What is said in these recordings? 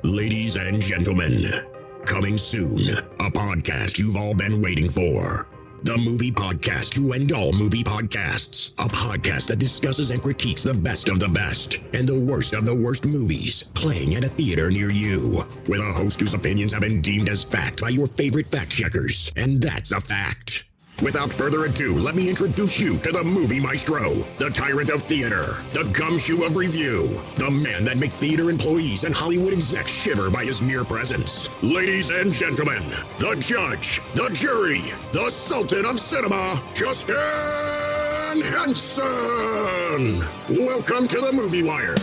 Ladies and gentlemen, coming soon, a podcast you've all been waiting for. The movie podcast to end all movie podcasts. A podcast that discusses and critiques the best of the best and the worst of the worst movies playing at a theater near you. With a host whose opinions have been deemed as fact by your favorite fact checkers. And that's a fact. Without further ado, let me introduce you to the movie maestro, the tyrant of theater, the gumshoe of review, the man that makes theater employees and Hollywood execs shiver by his mere presence. Ladies and gentlemen, the judge, the jury, the sultan of cinema, Justin Henson. Welcome to the Movie Wire.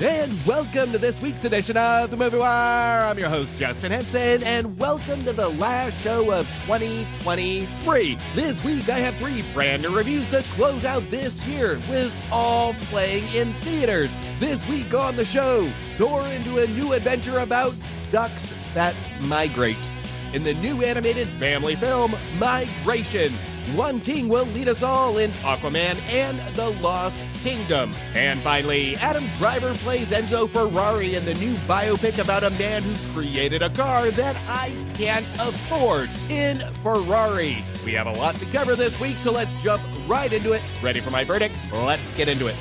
And welcome to this week's edition of The Movie Wire. I'm your host, Justin Henson, and welcome to the last show of 2023. This week, I have 3 brand new reviews to close out this year, with all playing in theaters. This week on the show, soar into a new adventure about ducks that migrate. In the new animated family film, Migration, one king will lead us all in Aquaman and the Lost Kingdom. And finally, Adam Driver plays Enzo Ferrari in the new biopic about a man who created a car that I can't afford in Ferrari. We have a lot to cover this week, so let's jump right into it. Ready for my verdict? Let's get into it.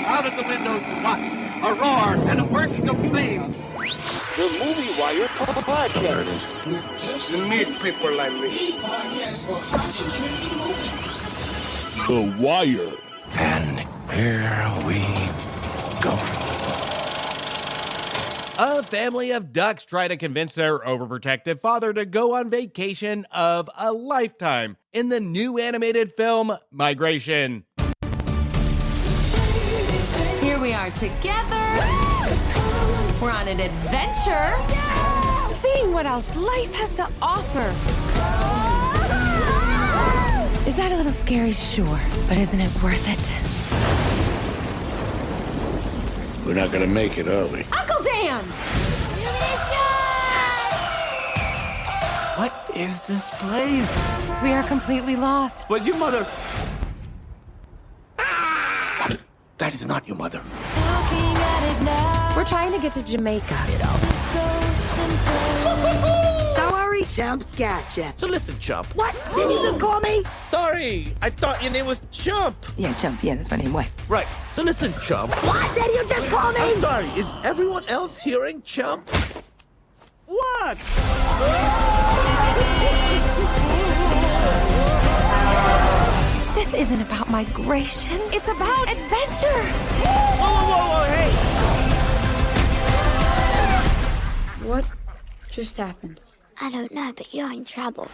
Out of the windows to watch a roar and a burst of flames. The Movie Wire podcast. You need people like me. The Wire. And here we go. A family of ducks try to convince their overprotective father to go on vacation of a lifetime in the new animated film, Migration. Here we are together. We're on an adventure. Seeing what else life has to offer. Is that a little scary? Sure. But isn't it worth it? We're not gonna make it, are we? Uncle Dan! What is this place? We are completely lost. Was your mother? That is not your mother. We're trying to get to Jamaica. Don't worry, Chump's gotcha. So listen, Chump. What? Did you just call me? Sorry, I thought your name was Chump. Yeah, Chump. Yeah, that's my name. What? Right. So listen, Chump. What did you just call me? I'm sorry. Is everyone else hearing Chump? What? This isn't about migration. It's about adventure. Whoa, hey! What just happened? I don't know, but you're in trouble.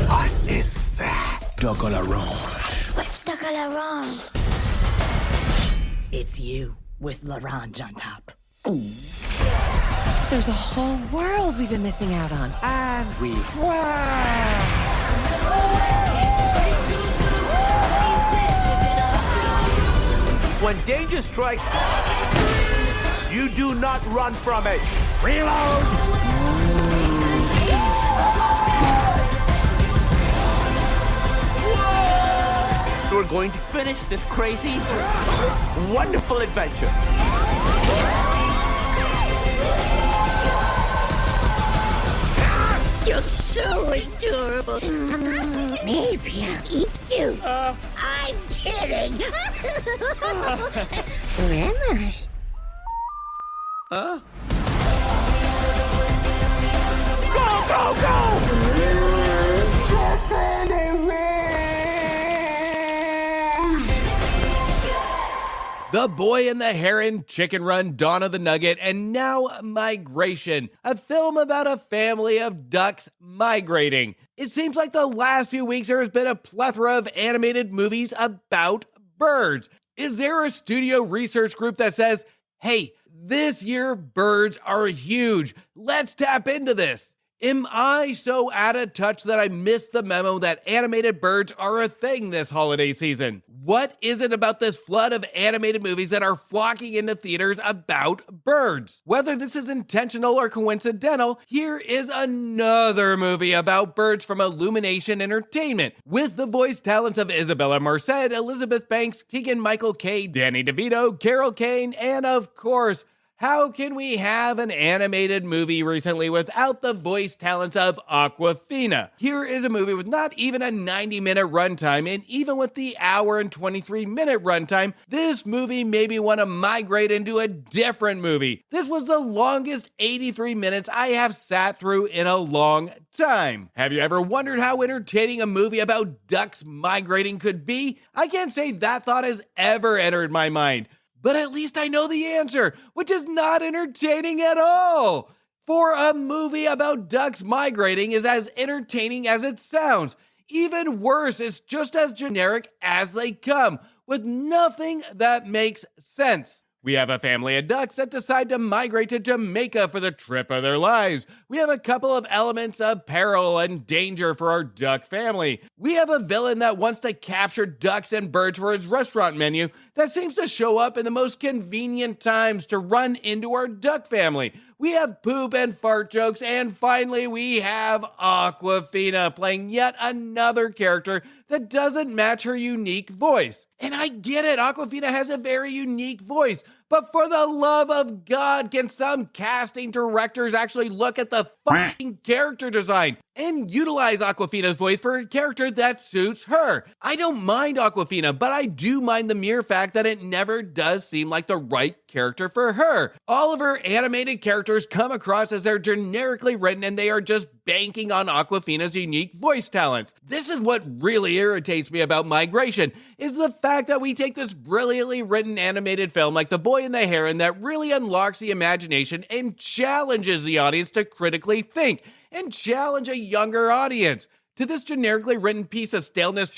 What is that? Double orange. What's the color orange? It's you with l'orange on top. There's a whole world we've been missing out on. And we. When danger strikes, you do not run from it. Reload! We're going to finish this crazy, wonderful adventure. You're so adorable. Maybe I'll eat you. I'm kidding. Where am I? Go, go, go! The Boy and the Heron, Chicken Run, Dawn of the Nugget, and now Migration, a film about a family of ducks migrating. It seems like the last few weeks there has been a plethora of animated movies about birds. Is there a studio research group that says, hey, this year birds are huge, let's tap into this? Am I so out of touch that I missed the memo that animated birds are a thing this holiday season? What is it about this flood of animated movies that are flocking into theaters about birds? Whether this is intentional or coincidental, here is another movie about birds from Illumination Entertainment, with the voice talents of Isabella Merced, Elizabeth Banks, Keegan-Michael Kay, Danny DeVito, Carol Kane, and of course, how can we have an animated movie recently without the voice talents of Awkwafina? Here is a movie with not even a 90-minute runtime, and even with the hour and 23-minute runtime, this movie made me want to migrate into a different movie. This was the longest 83 minutes I have sat through in a long time. Have you ever wondered how entertaining a movie about ducks migrating could be? I can't say that thought has ever entered my mind. But at least I know the answer, which is not entertaining at all. For a movie about ducks migrating is as entertaining as it sounds. Even worse, it's just as generic as they come, with nothing that makes sense. We have a family of ducks that decide to migrate to Jamaica for the trip of their lives. We have a couple of elements of peril and danger for our duck family. We have a villain that wants to capture ducks and birds for his restaurant menu that seems to show up in the most convenient times to run into our duck family. We have poop and fart jokes, and finally we have Awkwafina playing yet another character that doesn't match her unique voice. And I get it, Awkwafina has a very unique voice, but for the love of God, can some casting directors actually look at the fucking character design and utilize Awkwafina's voice for a character that suits her? I don't mind Awkwafina, but I do mind the mere fact that it never does seem like the right character for her. All of her animated characters come across as they're generically written, and they are just banking on Awkwafina's unique voice talents. This is what really irritates me about Migration, is the fact that we take this brilliantly written animated film like The Boy and the Heron that really unlocks the imagination and challenges the audience to critically think and challenge a younger audience, to this generically written piece of staleness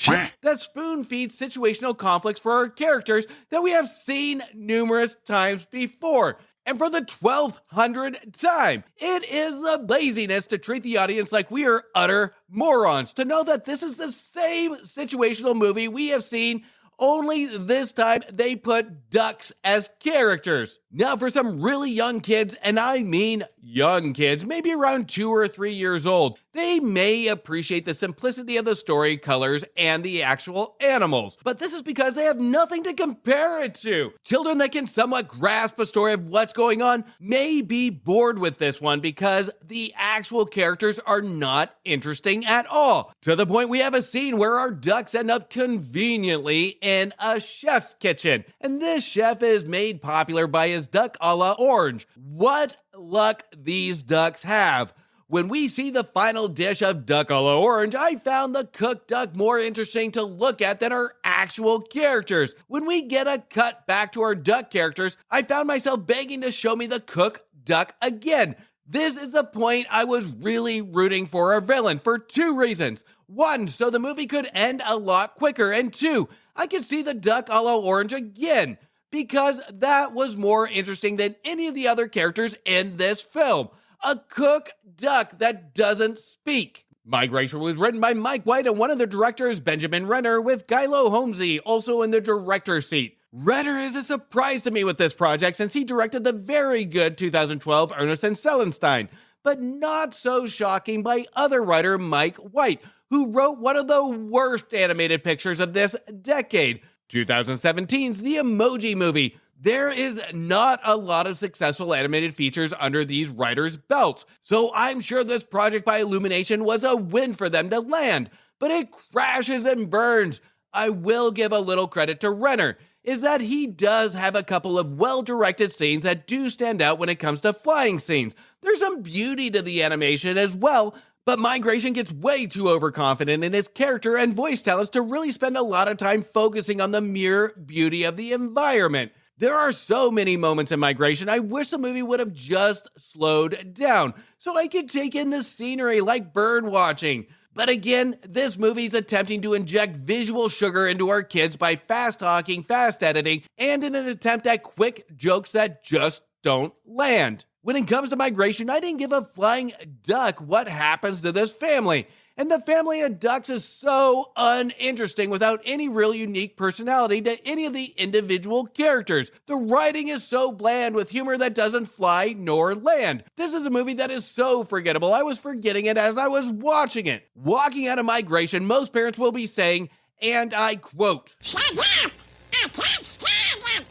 that spoon-feeds situational conflicts for our characters that we have seen numerous times before. And for the 1200th time, it is the laziness to treat the audience like we are utter morons, to know that this is the same situational movie we have seen, only this time they put ducks as characters. Now for some really young kids, and I mean young kids, maybe around 2 or 3 years old, they may appreciate the simplicity of the story, colors, and the actual animals. But this is because they have nothing to compare it to. Children that can somewhat grasp a story of what's going on may be bored with this one because the actual characters are not interesting at all. To the point we have a scene where our ducks end up conveniently in a chef's kitchen. And this chef is made popular by his duck a la orange. What luck these ducks have. When we see the final dish of duck a la orange, I found the cooked duck more interesting to look at than our actual characters. When we get a cut back to our duck characters, I found myself begging to show me the cooked duck again. This is the point I was really rooting for our villain for 2 reasons. 1, so the movie could end a lot quicker, and 2, I could see the duck a la orange again, because that was more interesting than any of the other characters in this film. A cooked duck that doesn't speak. Migration was written by Mike White, and one of the directors, Benjamin Renner, with Gylo Holmesy also in the director's seat. Renner is a surprise to me with this project since he directed the very good 2012 Ernest and Cellenstein, but not so shocking by other writer Mike White, who wrote one of the worst animated pictures of this decade, 2017's The Emoji Movie. There is not a lot of successful animated features under these writers' belts, so I'm sure this project by Illumination was a win for them to land, but it crashes and burns. I will give a little credit to Renner, is that he does have a couple of well-directed scenes that do stand out when it comes to flying scenes. There's some beauty to the animation as well, but Migration gets way too overconfident in its character and voice talents to really spend a lot of time focusing on the mere beauty of the environment. There are so many moments in Migration I wish the movie would have just slowed down so I could take in the scenery like bird watching. But again, this movie's attempting to inject visual sugar into our kids by fast talking, fast editing, and in an attempt at quick jokes that just don't land. When it comes to Migration, I didn't give a flying duck what happens to this family. And the family of ducks is so uninteresting without any real unique personality to any of the individual characters. The writing is so bland with humor that doesn't fly nor land. This is a movie that is so forgettable, I was forgetting it as I was watching it. Walking out of Migration, most parents will be saying, and I quote, "Shut up! I can't stand it!"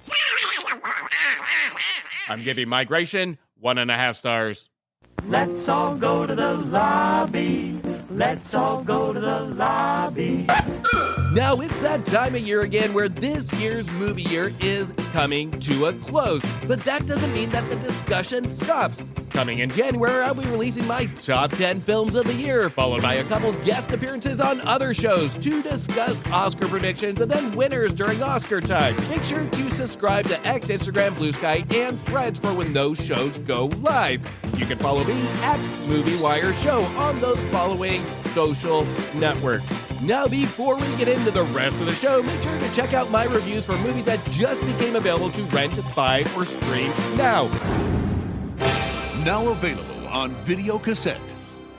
I'm giving Migration 1.5 stars. Let's all go to the lobby. Let's all go to the lobby. Now it's that time of year again where this year's movie year is coming to a close. But that doesn't mean that the discussion stops. Coming in January, I'll be releasing my top 10 films of the year, followed by a couple guest appearances on other shows to discuss Oscar predictions and then winners during Oscar time. Make sure to subscribe to X, Instagram, Blue Sky, and Threads for when those shows go live. You can follow me at MovieWire Show on those following social networks. Now, before we get into the rest of the show, make sure to check out my reviews for movies that just became available to rent, buy, or stream now. Now available on video cassette.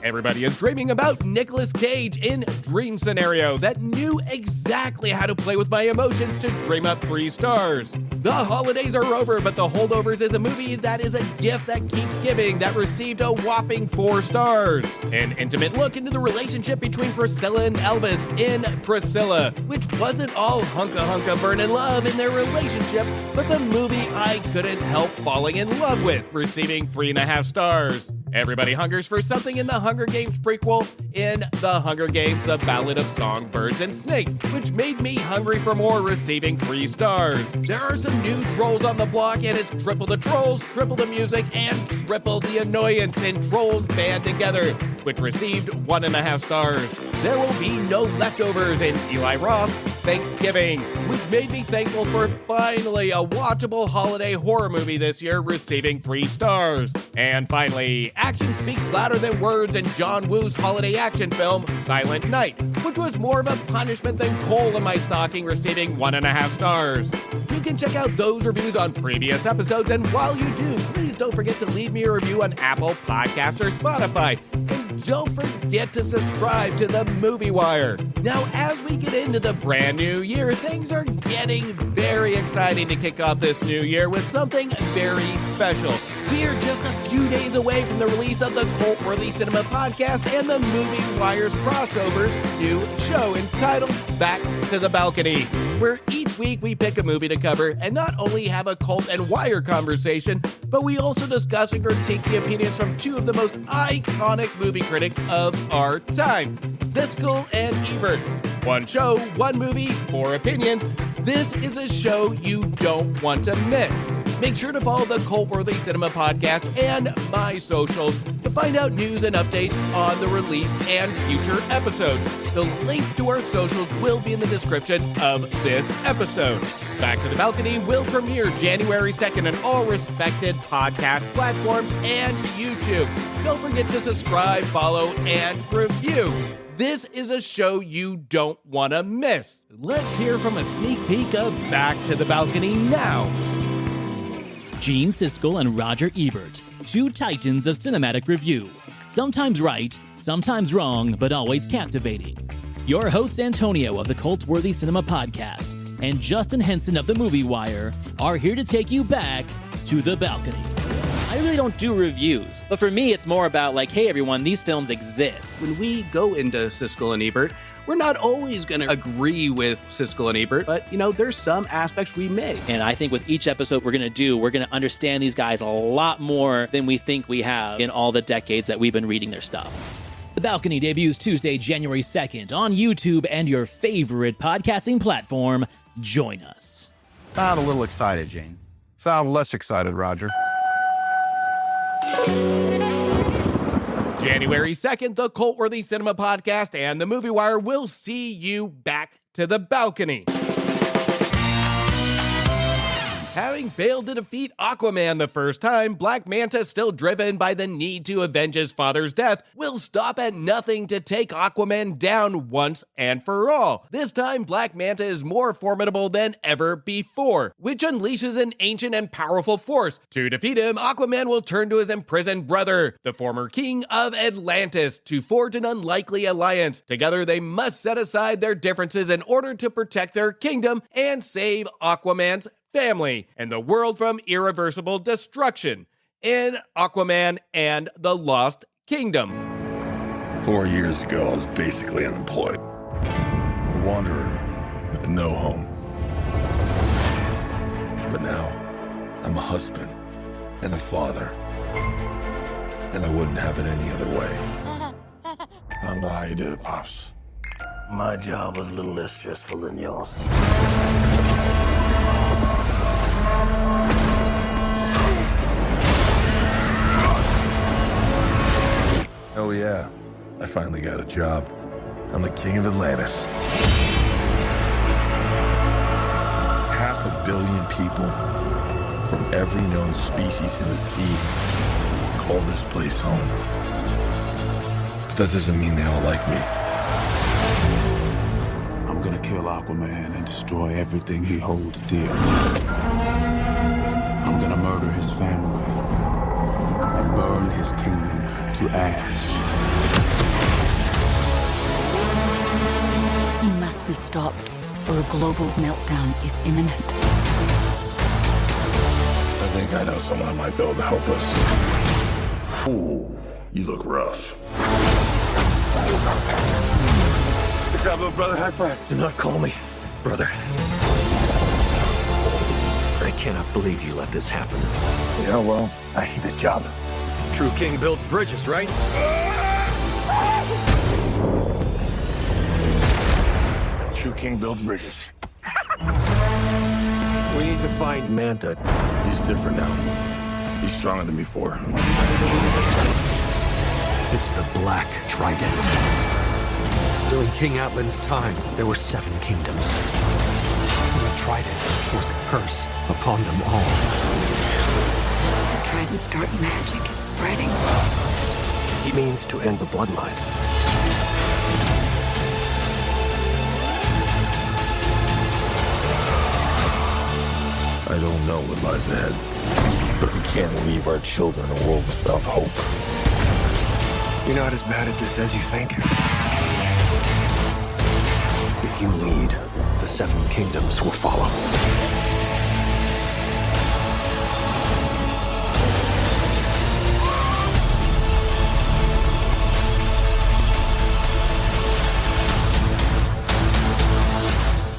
Everybody is dreaming about Nicolas Cage in Dream Scenario that knew exactly how to play with my emotions to dream up 3 stars. The holidays are over, but The Holdovers is a movie that is a gift that keeps giving that received a whopping 4 stars. An intimate look into the relationship between Priscilla and Elvis in Priscilla, which wasn't all hunka-hunka burnin' love in their relationship, but the movie I couldn't help falling in love with, receiving 3.5 stars. Everybody hungers for something in the Hunger Games prequel in The Hunger Games, The Ballad of Songbirds and Snakes, which made me hungry for more, receiving 3 stars. There are some new trolls on the block, and it's triple the trolls, triple the music, and triple the annoyance in Trolls Band Together, which received 1.5 stars. There will be no leftovers in Eli Roth's Thanksgiving, which made me thankful for finally a watchable holiday horror movie this year, receiving 3 stars. And finally, action speaks louder than words in John Woo's holiday action film, Silent Night, which was more of a punishment than coal in my stocking, receiving 1.5 stars. You can check out those reviews on previous episodes, and while you do, please don't forget to leave me a review on Apple Podcasts or Spotify. And don't forget to subscribe to the Movie Wire. Now, as we get into the brand new year, things are getting very exciting to kick off this new year with something very special. We are just a few days away from the release of the Cultworthy Cinema Podcast and the Movie Wire's crossover's new show entitled Back to the Balcony, where each week we pick a movie to cover and not only have a cult and wire conversation, but we also discuss and critique the opinions from 2 of the most iconic movie critics of our time, Siskel and Ebert. 1 show, 1 movie, 4 opinions. This is a show you don't want to miss. Make sure to follow the Cultworthy Cinema Podcast and my socials to find out news and updates on the release and future episodes. The links to our socials will be in the description of this episode. Back to the Balcony will premiere January 2nd on all respected podcast platforms and YouTube. Don't forget to subscribe, follow, and review. This is a show you don't want to miss. Let's hear from a sneak peek of Back to the Balcony now. Gene Siskel and Roger Ebert, 2 titans of cinematic review. Sometimes right, sometimes wrong, but always captivating. Your hosts Antonio of the Cultworthy Cinema Podcast and Justin Henson of the Movie Wire are here to take you back to the balcony. I really don't do reviews, but for me it's more about like, hey everyone, these films exist. When we go into Siskel and Ebert, we're not always going to agree with Siskel and Ebert, but, there's some aspects we may. And I think with each episode we're going to understand these guys a lot more than we think we have in all the decades that we've been reading their stuff. The Balcony debuts Tuesday, January 2nd on YouTube and your favorite podcasting platform. Join us. Found a little excited, Jane. Found less excited, Roger. January 2nd, the Cultworthy Cinema Podcast and the Movie Wire will see you back to the balcony. Having failed to defeat Aquaman the first time, Black Manta, still driven by the need to avenge his father's death, will stop at nothing to take Aquaman down once and for all. This time, Black Manta is more formidable than ever before, which unleashes an ancient and powerful force. To defeat him, Aquaman will turn to his imprisoned brother, the former king of Atlantis, to forge an unlikely alliance. Together, they must set aside their differences in order to protect their kingdom and save Aquaman's family and the world from irreversible destruction in Aquaman and the Lost Kingdom. 4 years ago, I was basically unemployed. A wanderer with no home. But now, I'm a husband and a father. And I wouldn't have it any other way. I don't know how you did it, Pops. My job was a little less stressful than yours. Oh yeah, I finally got a job. I'm the king of Atlantis. 500 million people from every known species in the sea call this place home. But that doesn't mean they all like me. I'm gonna kill Aquaman and destroy everything he holds dear. I'm gonna murder his family and burn his kingdom to ash. He must be stopped, or a global meltdown is imminent. I think I know someone who might be able to help us. Ooh, you look rough. Good job, little brother. High five. Do not call me brother. I cannot believe you let this happen. Yeah, well, I hate this job. True king builds bridges, right? True king builds bridges. We need to find Manta. He's different now. He's stronger than before. It's the Black Trident. During King Atlan's time, there were 7 kingdoms. The Trident was a curse upon them all. The Trident's dark magic is spreading. He means to end the bloodline. I don't know what lies ahead, but we can't leave our children in a world without hope. You're not as bad at this as you think. If you lead, the 7 kingdoms will follow.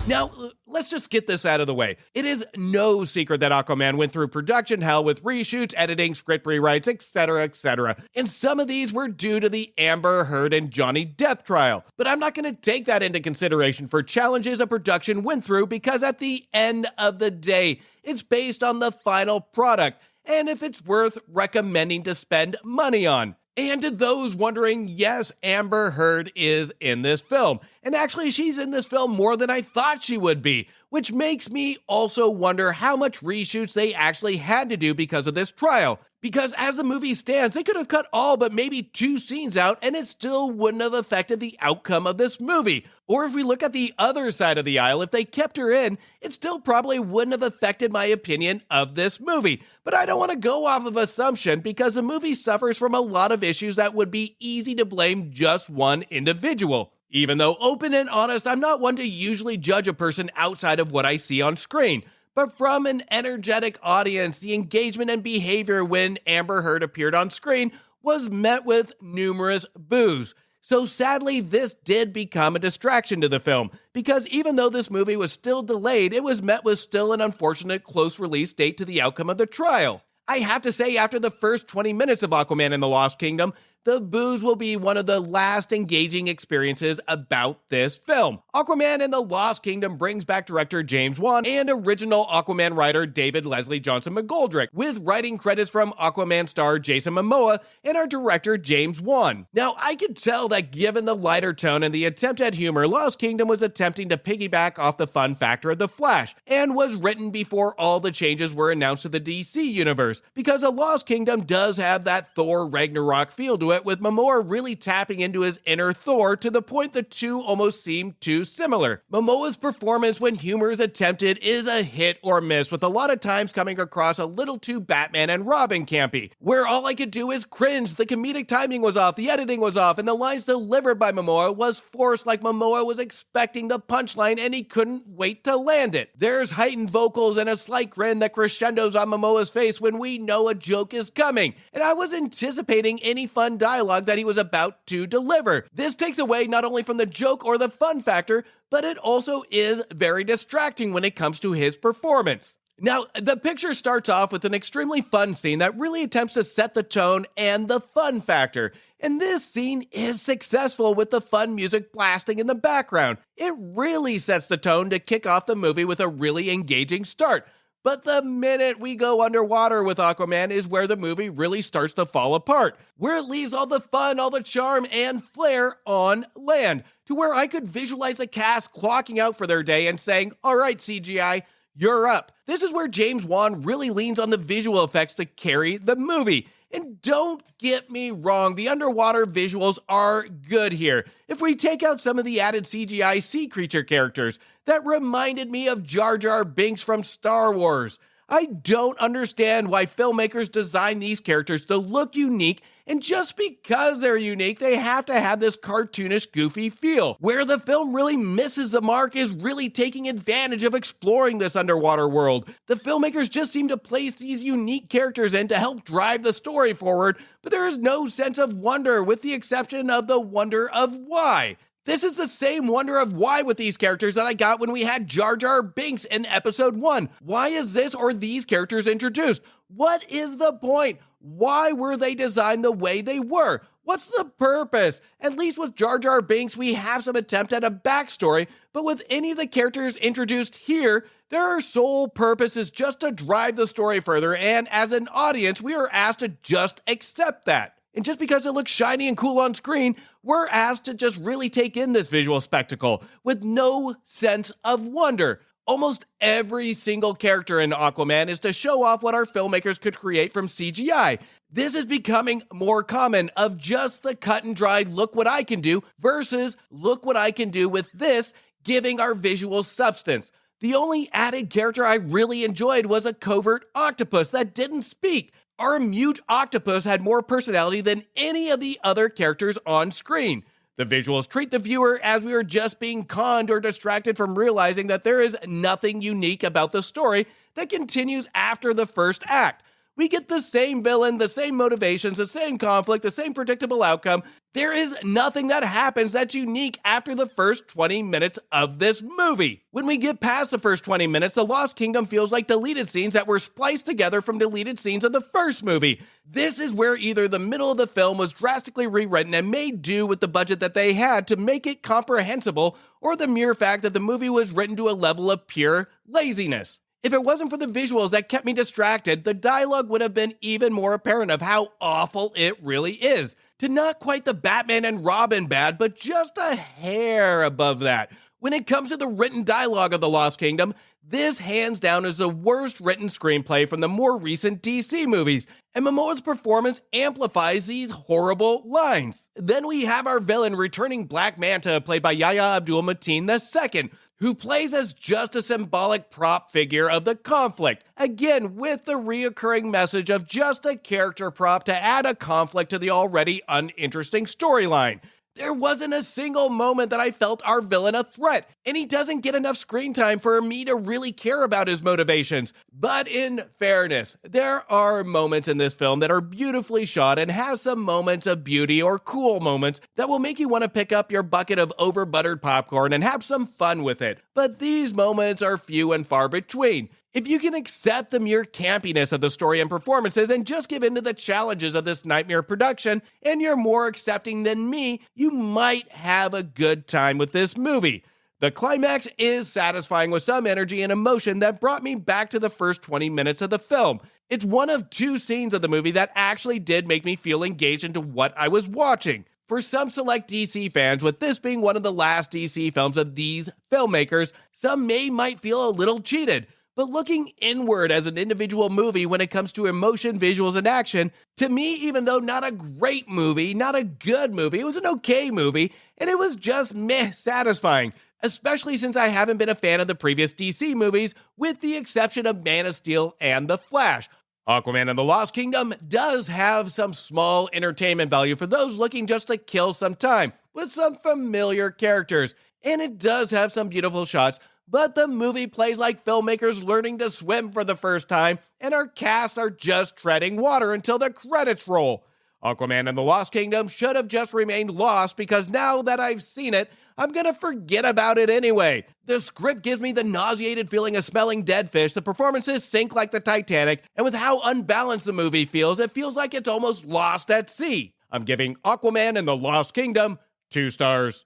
Now, let's just get this out of the way. It is no secret that Aquaman went through production hell with reshoots, editing, script rewrites, etc., etc. And some of these were due to the Amber Heard and Johnny Depp trial. But I'm not going to take that into consideration for challenges a production went through, because at the end of the day, it's based on the final product and if it's worth recommending to spend money on. And to those wondering, yes, Amber Heard is in this film. And actually, she's in this film more than I thought she would be, which makes me also wonder how much reshoots they actually had to do because of this trial. Because as the movie stands, they could have cut all but maybe 2 scenes out and it still wouldn't have affected the outcome of this movie. Or if we look at the other side of the aisle, if they kept her in, it still probably wouldn't have affected my opinion of this movie. But I don't want to go off of assumption, because the movie suffers from a lot of issues that would be easy to blame just one individual. Even though open and honest, I'm not one to usually judge a person outside of what I see on screen. But from an energetic audience, the engagement and behavior when Amber Heard appeared on screen was met with numerous boos. So sadly, this did become a distraction to the film, because even though this movie was still delayed, it was met with still an unfortunate close release date to the outcome of the trial. I have to say, after the first 20 minutes of Aquaman and the Lost Kingdom, the booze will be one of the last engaging experiences about this film. Aquaman and the Lost Kingdom brings back director James Wan and original Aquaman writer David Leslie Johnson McGoldrick, with writing credits from Aquaman star Jason Momoa and our director James Wan. Now, I could tell that given the lighter tone and the attempt at humor, Lost Kingdom was attempting to piggyback off the fun factor of The Flash, and was written before all the changes were announced to the DC universe, because A Lost Kingdom does have that Thor Ragnarok feel to it, with Momoa really tapping into his inner Thor to the point the two almost seem too similar. Momoa's performance when humor is attempted is a hit or miss, with a lot of times coming across a little too Batman and Robin campy, where all I could do is cringe. The comedic timing was off, the editing was off, and the lines delivered by Momoa was forced, like Momoa was expecting the punchline and he couldn't wait to land it. There's heightened vocals and a slight grin that crescendos on Momoa's face when we know a joke is coming, and I was anticipating any fun dialogue that he was about to deliver. This takes away not only from the joke or the fun factor, but it also is very distracting when it comes to his performance. Now, the picture starts off with an extremely fun scene that really attempts to set the tone and the fun factor. And this scene is successful with the fun music blasting in the background. It really sets the tone to kick off the movie with a really engaging start. But the minute we go underwater with Aquaman is where the movie really starts to fall apart, where it leaves all the fun, all the charm, and flair on land, to where I could visualize the cast clocking out for their day and saying, "All right, CGI, you're up." This is where James Wan really leans on the visual effects to carry the movie. And don't get me wrong, the underwater visuals are good here. If we take out some of the added CGI sea creature characters, that reminded me of Jar Jar Binks from Star Wars. I don't understand why filmmakers design these characters to look unique, and just because they're unique, they have to have this cartoonish, goofy feel. Where the film really misses the mark is really taking advantage of exploring this underwater world. The filmmakers just seem to place these unique characters in to help drive the story forward, but there is no sense of wonder, with the exception of the wonder of why. This is the same wonder of why with these characters that I got when we had Jar Jar Binks in episode 1. Why is this or these characters introduced? What is the point? Why were they designed the way they were? What's the purpose? At least with Jar Jar Binks, we have some attempt at a backstory, but with any of the characters introduced here, their sole purpose is just to drive the story further, and as an audience, we are asked to just accept that. And just because it looks shiny and cool on screen, we're asked to just really take in this visual spectacle with no sense of wonder. Almost every single character in Aquaman is to show off what our filmmakers could create from CGI. This is becoming more common, of just the cut and dried look what I can do versus look what I can do with this, giving our visual substance. The only added character I really enjoyed was a covert octopus that didn't speak. Our mute octopus had more personality than any of the other characters on screen. The visuals treat the viewer as we are just being conned or distracted from realizing that there is nothing unique about the story that continues after the first act. We get the same villain, the same motivations, the same conflict, the same predictable outcome. There is nothing that happens that's unique after the first 20 minutes of this movie. When we get past the first 20 minutes, The Lost Kingdom feels like deleted scenes that were spliced together from deleted scenes of the first movie. This is where either the middle of the film was drastically rewritten and made do with the budget that they had to make it comprehensible, or the mere fact that the movie was written to a level of pure laziness. If it wasn't for the visuals that kept me distracted, the dialogue would have been even more apparent of how awful it really is. To not quite the Batman and Robin bad, but just a hair above that. When it comes to the written dialogue of The Lost Kingdom, this hands down is the worst written screenplay from the more recent DC movies, and Momoa's performance amplifies these horrible lines. Then we have our villain, returning Black Manta, played by Yahya Abdul-Mateen II, who plays as just a symbolic prop figure of the conflict, again with the reoccurring message of just a character prop to add a conflict to the already uninteresting storyline. There wasn't a single moment that I felt our villain a threat, and he doesn't get enough screen time for me to really care about his motivations. But in fairness, there are moments in this film that are beautifully shot and have some moments of beauty or cool moments that will make you want to pick up your bucket of over-buttered popcorn and have some fun with it. But these moments are few and far between. If you can accept the mere campiness of the story and performances and just give in to the challenges of this nightmare production, and you're more accepting than me, you might have a good time with this movie. The climax is satisfying with some energy and emotion that brought me back to the first 20 minutes of the film. It's one of two scenes of the movie that actually did make me feel engaged into what I was watching. For some select DC fans, with this being one of the last DC films of these filmmakers, some might feel a little cheated. But looking inward as an individual movie when it comes to emotion, visuals, and action, to me, even though not a great movie, not a good movie, it was an okay movie, and it was just satisfying. Especially since I haven't been a fan of the previous DC movies, with the exception of Man of Steel and The Flash. Aquaman and the Lost Kingdom does have some small entertainment value for those looking just to kill some time, with some familiar characters, and it does have some beautiful shots, but the movie plays like filmmakers learning to swim for the first time, and our casts are just treading water until the credits roll. Aquaman and the Lost Kingdom should have just remained lost because now that I've seen it, I'm gonna forget about it anyway. The script gives me the nauseated feeling of smelling dead fish, the performances sink like the Titanic, and with how unbalanced the movie feels, it feels like it's almost lost at sea. I'm giving Aquaman and the Lost Kingdom 2 stars.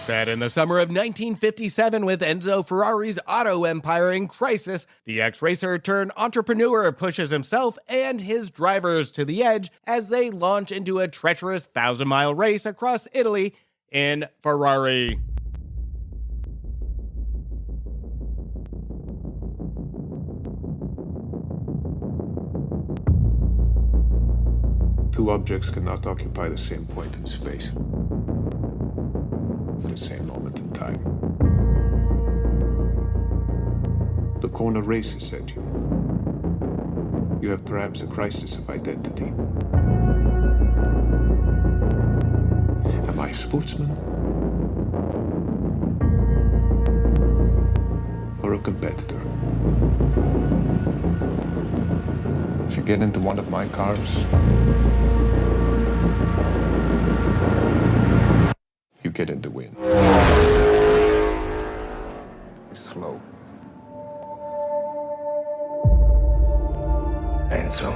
Set in the summer of 1957 with Enzo Ferrari's auto empire in crisis, the ex-racer turned entrepreneur pushes himself and his drivers to the edge as they launch into a treacherous 1,000-mile race across Italy in Ferrari. Two objects cannot occupy the same point in space at the same moment in time. The corner races at you. You have perhaps a crisis of identity. Am I a sportsman? Or a competitor? If you get into one of my cars, you get in the wind. Slow. Enzo,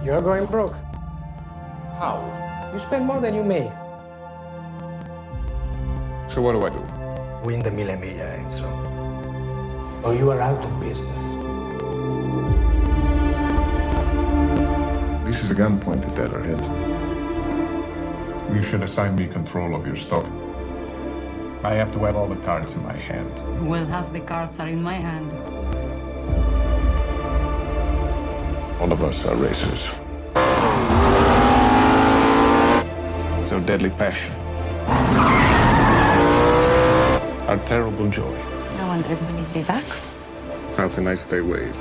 you're going broke. How? You spend more than you make. So what do I do? Win the Mille Miglia, Enzo. Or you are out of business. This is a gun pointed at our head. You should assign me control of your stock. I have to have all the cards in my hand. Well, half the cards are in my hand. All of us are racers. It's our deadly passion. Our terrible joy. I wonder if we need me back. How can I stay away?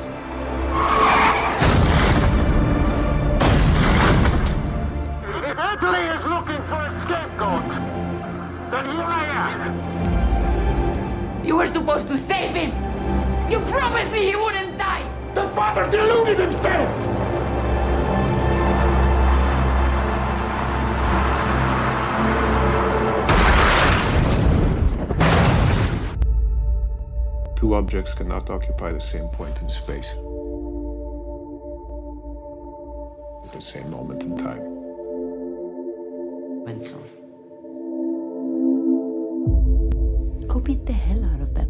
If Italy is looking for a scapegoat, then here I am. You were supposed to save him! You promised me he wouldn't die! The father deluded himself! Two objects cannot occupy the same point in space at the same moment in time. Enzo. Go beat the hell out of them.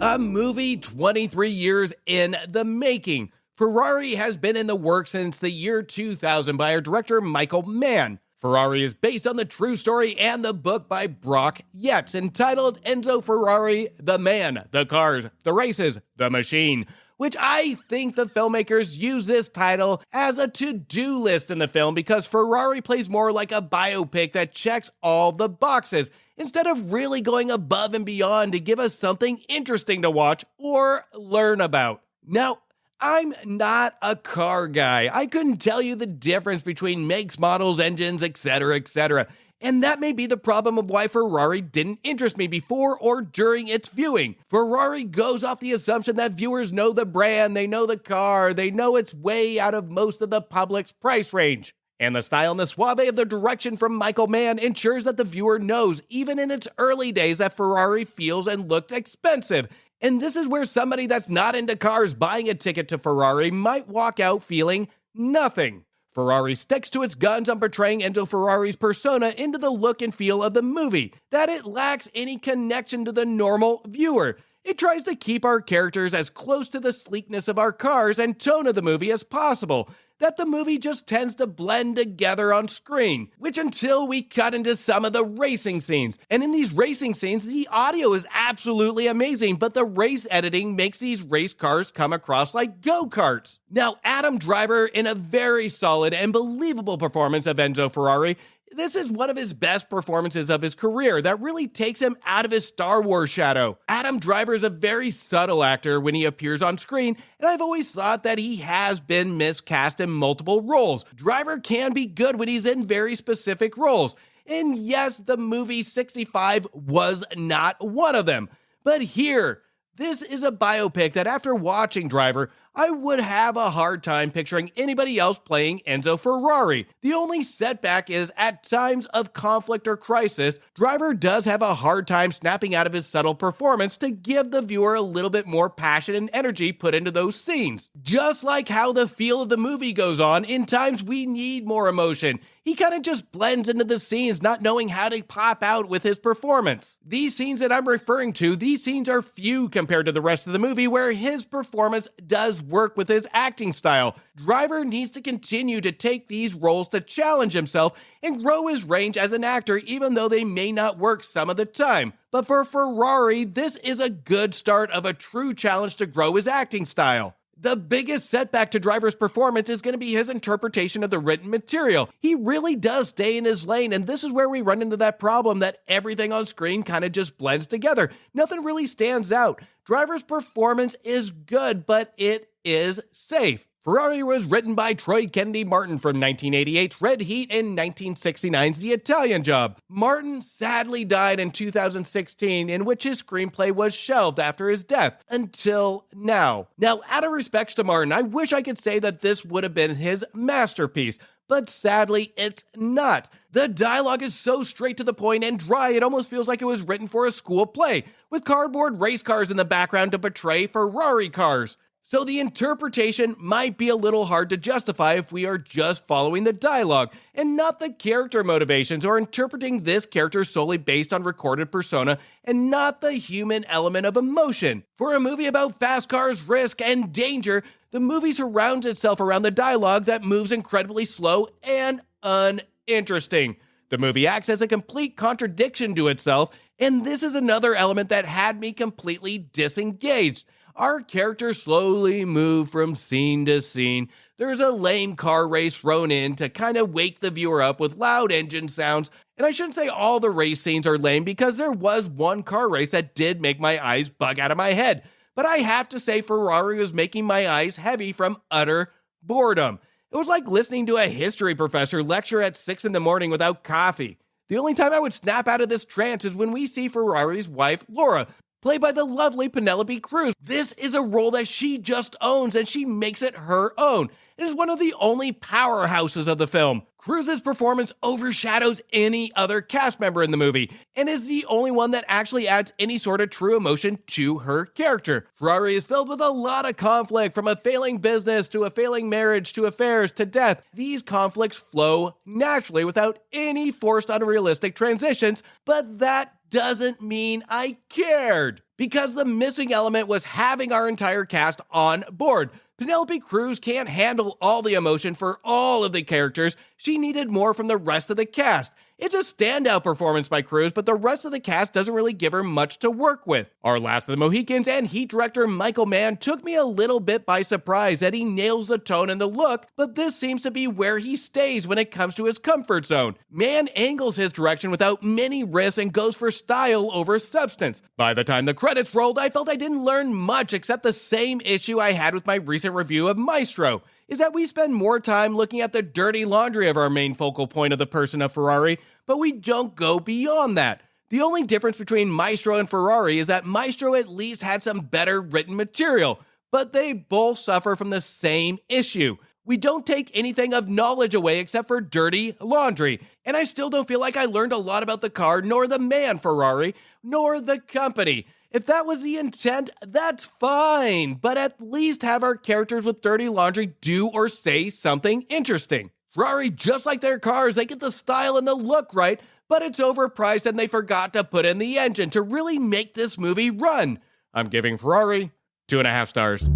A movie 23 years in the making. Ferrari has been in the works since the year 2000 by our director Michael Mann. Ferrari is based on the true story and the book by Brock Yates entitled Enzo Ferrari, The Man, The Cars, The Races, The Machine, which I think the filmmakers use this title as a to-do list in the film because Ferrari plays more like a biopic that checks all the boxes instead of really going above and beyond to give us something interesting to watch or learn about. Now, I'm not a car guy. I couldn't tell you the difference between makes, models, engines, etc., etc. And that may be the problem of why Ferrari didn't interest me before or during its viewing. Ferrari goes off the assumption that viewers know the brand, they know the car, they know it's way out of most of the public's price range. And the style and the suave of the direction from Michael Mann ensures that the viewer knows, even in its early days, that Ferrari feels and looks expensive. And this is where somebody that's not into cars buying a ticket to Ferrari might walk out feeling nothing. Ferrari sticks to its guns on portraying Enzo Ferrari's persona into the look and feel of the movie, that it lacks any connection to the normal viewer. It tries to keep our characters as close to the sleekness of our cars and tone of the movie as possible, that the movie just tends to blend together on screen, which until we cut into some of the racing scenes. And in these racing scenes, the audio is absolutely amazing, but the race editing makes these race cars come across like go-karts. Now, Adam Driver, in a very solid and believable performance of Enzo Ferrari, this is one of his best performances of his career that really takes him out of his Star Wars shadow. Adam Driver is a very subtle actor when he appears on screen, and I've always thought that he has been miscast in multiple roles. Driver can be good when he's in very specific roles. And yes, the movie 65 was not one of them. But here, this is a biopic that after watching Driver, I would have a hard time picturing anybody else playing Enzo Ferrari. The only setback is at times of conflict or crisis, Driver does have a hard time snapping out of his subtle performance to give the viewer a little bit more passion and energy put into those scenes. Just like how the feel of the movie goes on, in times we need more emotion. He kind of just blends into the scenes, not knowing how to pop out with his performance. These scenes that I'm referring to, these scenes are few compared to the rest of the movie where his performance does work with his acting style. Driver needs to continue to take these roles to challenge himself and grow his range as an actor, even though they may not work some of the time. But for Ferrari, this is a good start of a true challenge to grow his acting style. The biggest setback to Driver's performance is going to be his interpretation of the written material. He really does stay in his lane, and this is where we run into that problem that everything on screen kind of just blends together. Nothing really stands out. Driver's performance is good, but it is safe. Ferrari was written by Troy Kennedy Martin from 1988's Red Heat and 1969's The Italian Job. Martin sadly died in 2016, in which his screenplay was shelved after his death, until now. Now, out of respects to Martin, I wish I could say that this would have been his masterpiece, but sadly, it's not. The dialogue is so straight to the point and dry, it almost feels like it was written for a school play, with cardboard race cars in the background to portray Ferrari cars. So the interpretation might be a little hard to justify if we are just following the dialogue and not the character motivations or interpreting this character solely based on recorded persona and not the human element of emotion. For a movie about fast cars, risk, and danger, the movie surrounds itself around the dialogue that moves incredibly slow and uninteresting. The movie acts as a complete contradiction to itself, and this is another element that had me completely disengaged. Our characters slowly move from scene to scene. There's a lame car race thrown in to kind of wake the viewer up with loud engine sounds. And I shouldn't say all the race scenes are lame because there was one car race that did make my eyes bug out of my head. But I have to say Ferrari was making my eyes heavy from utter boredom. It was like listening to a history professor lecture at 6 in the morning without coffee. The only time I would snap out of this trance is when we see Ferrari's wife, Laura, played by the lovely Penelope Cruz. This is a role that she just owns, and she makes it her own. It is one of the only powerhouses of the film. Cruz's performance overshadows any other cast member in the movie, and is the only one that actually adds any sort of true emotion to her character. Ferrari is filled with a lot of conflict, from a failing business to a failing marriage to affairs to death. These conflicts flow naturally without any forced unrealistic transitions, but that doesn't mean I cared, because the missing element was having our entire cast on board. Penelope Cruz can't handle all the emotion for all of the characters. She needed more from the rest of the cast. It's a standout performance by Cruz, but the rest of the cast doesn't really give her much to work with. Our Last of the Mohicans and Heat director Michael Mann took me a little bit by surprise that he nails the tone and the look, but this seems to be where he stays when it comes to his comfort zone. Mann angles his direction without many risks and goes for style over substance. By the time the credits rolled, I felt I didn't learn much except the same issue I had with my recent review of Maestro, is that we spend more time looking at the dirty laundry of our main focal point of the person of Ferrari, but we don't go beyond that. The only difference between Maestro and Ferrari is that Maestro at least had some better written material, but they both suffer from the same issue. We don't take anything of knowledge away except for dirty laundry. And I still don't feel like I learned a lot about the car, nor the man Ferrari, nor the company. If that was the intent, that's fine. But at least have our characters with dirty laundry do or say something interesting. Ferrari, just like their cars, they get the style and the look right, but it's overpriced and they forgot to put in the engine to really make this movie run. I'm giving Ferrari 2.5 stars.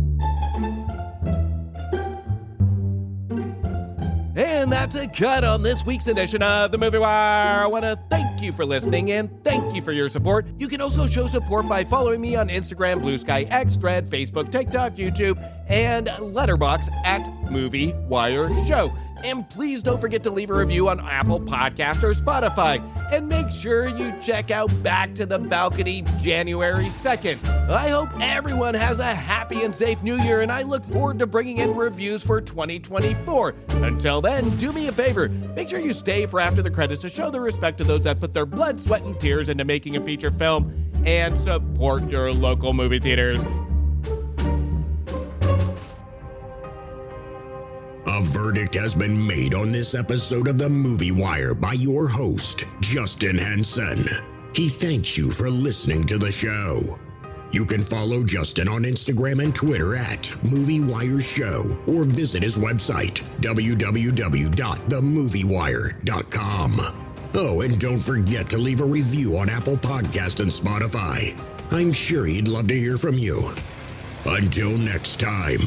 And that's a cut on this week's edition of The Movie Wire. I want to thank you for listening and thank you for your support. You can also show support by following me on Instagram, Blue Sky, X, Thread, Facebook, TikTok, YouTube, and Letterboxd at Movie Wire Show. And please don't forget to leave a review on Apple Podcasts or Spotify. And make sure you check out Back to the Balcony January 2nd. I hope everyone has a happy and safe new year, and I look forward to bringing in reviews for 2024. Until then, do me a favor. Make sure you stay for after the credits to show the respect to those that put their blood, sweat, and tears into making a feature film, and support your local movie theaters. A verdict has been made on this episode of The Movie Wire by your host, Justin Henson. He thanks you for listening to the show. You can follow Justin on Instagram and Twitter at Movie Wire Show or visit his website, www.themoviewire.com. Oh, and don't forget to leave a review on Apple Podcasts and Spotify. I'm sure he'd love to hear from you. Until next time,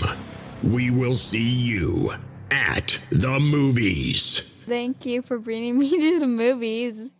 we will see you at the movies. Thank you for bringing me to the movies.